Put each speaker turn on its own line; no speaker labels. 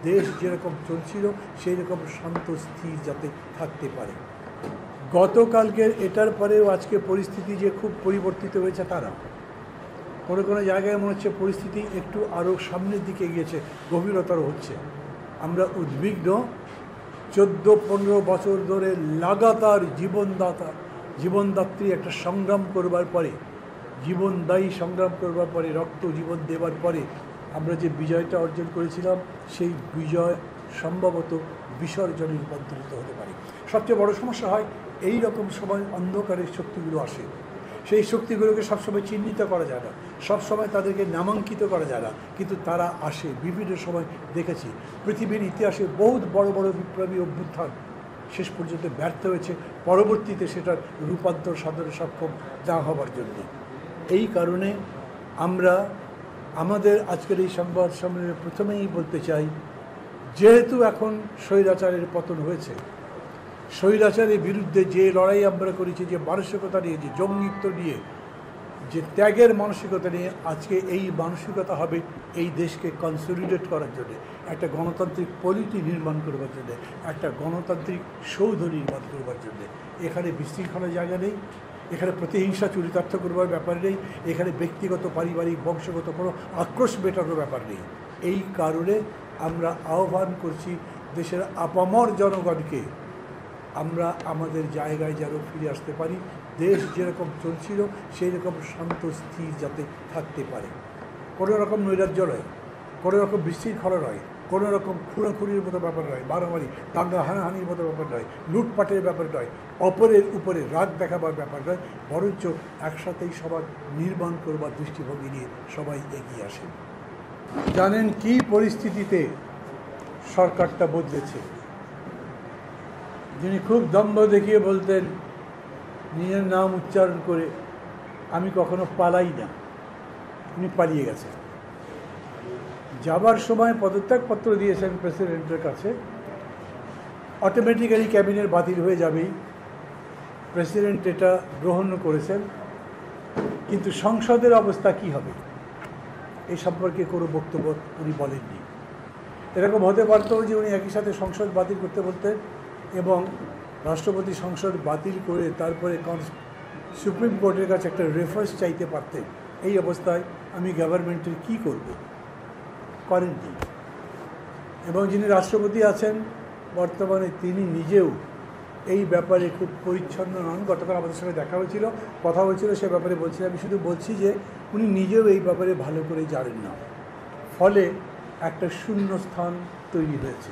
দেশ যেরকম চলছিল সেই রকম শান্ত স্থির যাতে থাকতে পারে। গতকালকের এটার পরেও আজকে পরিস্থিতি যে খুব পরিবর্তিত হয়েছে তারা কোনো কোনো জায়গায় মনে হচ্ছে পরিস্থিতি একটু আরও সামনের দিকে গিয়েছে, গভীরতর হচ্ছে। আমরা উদ্বিগ্ন। 14-15 বছর ধরে লাগাতার জীবনদাত্রী একটা সংগ্রাম করবার পরে, জীবনদায়ী সংগ্রাম করবার পরে, রক্ত জীবন দেবার পরে আমরা যে বিজয়টা অর্জন করেছিলাম সেই বিজয় সম্ভবত বিসর্জনে রূপান্তরিত হতে পারে। সবচেয়ে বড় সমস্যা হয় এই রকম সময় অন্ধকারের শক্তিগুলো আসে। সেই শক্তিগুলোকে সবসময় চিহ্নিত করা যায় না, সবসময় তাদেরকে নামাঙ্কিত করা যায় না, কিন্তু তারা আসে। বিভিন্ন সময় দেখেছি পৃথিবীর ইতিহাসে বহুত বড় বড় বিপ্লবী অভ্যুত্থান শেষ পর্যন্ত ব্যর্থ হয়েছে, পরবর্তীতে সেটার রূপান্তর সাধনে সক্ষম না হবার জন্য। এই কারণে আমরা আমাদের আজকের এই সংবাদ সম্মেলনে প্রথমেই বলতে চাই, যেহেতু এখন স্বৈরাচারের পতন হয়েছে, স্বৈরাচারের বিরুদ্ধে যে লড়াই আমরা করেছি, যে মানসিকতা নিয়ে, যে জঙ্গিত্ব নিয়ে, যে ত্যাগের মানসিকতা নিয়ে, আজকে এই মানসিকতা হবে এই দেশকে কনসলিডেট করার জন্যে, একটা গণতান্ত্রিক পলিটি নির্মাণ করবার জন্যে, একটা গণতান্ত্রিক সৌধ নির্মাণ করবার জন্যে। এখানে বিশৃঙ্খলার জায়গা নেই, এখানে প্রতিহিংসা চরিতার্থ করবার ব্যাপার নেই, এখানে ব্যক্তিগত পারিবারিক বংশগত কোনো আক্রোশ মেটানোর ব্যাপার নেই। এই কারণে আমরা আহ্বান করছি দেশের আপামর জনগণকে, আমরা আমাদের জায়গায় যেন ফিরে আসতে পারি। দেশ যেরকম চলছিল সেই রকম শান্ত স্থির যাতে থাকতে পারে। কোনো রকম নৈরাজ্য নয়, কোনো রকম বিশৃঙ্খলা নয়, কোনো রকম খুঁড়াখুড়ির মতো ব্যাপার নয়, মারামারি দাঙ্গা হানাহানির মতো ব্যাপার নয়, লুটপাটের ব্যাপার নয়, অপরের উপরে রাগ দেখাবার ব্যাপার নয়, বরঞ্চ একসাথেই সবার নির্মাণ করবার দৃষ্টিভঙ্গি নিয়ে সবাই এগিয়ে আসেন। জানেন কি পরিস্থিতিতে সরকারটা বদলেছে? যিনি খুব দম্ভ দেখিয়ে বলতেন নিজের নাম উচ্চারণ করে, আমি কখনো পালাই না, উনি পালিয়ে গেছেন। যাবার সময় পদত্যাগপত্র দিয়েছেন প্রেসিডেন্টের কাছে, অটোমেটিক্যালি ক্যাবিনেট বাতিল হয়ে যাবেই, প্রেসিডেন্ট এটা গ্রহণ করেছেন। কিন্তু সংসদের অবস্থা কি হবে এই সম্পর্কে কোনো বক্তব্য উনি বলেননি। এরকম হতে পারত যে উনি একই সাথে সংসদ বাতিল করতে বলতেন এবং রাষ্ট্রপতি সংসদ বাতিল করে তারপরে সুপ্রিম কোর্টের কাছে একটা রেফারেন্স চাইতে পারতেন। এই অবস্থায় আমি গভর্নমেন্টের কী করব, করেননি। এবং যিনি রাষ্ট্রপতি আছেন বর্তমানে, তিনি নিজেও এই ব্যাপারে খুব পরিচ্ছন্ন নন। গতকাল আমাদের সঙ্গে দেখা হয়েছিল, কথা হয়েছিল, সে ব্যাপারে বলছি। আমি শুধু বলছি যে উনি নিজেও এই ব্যাপারে ভালো করে জানেন না, ফলে একটা শূন্য স্থান তৈরি হয়েছে।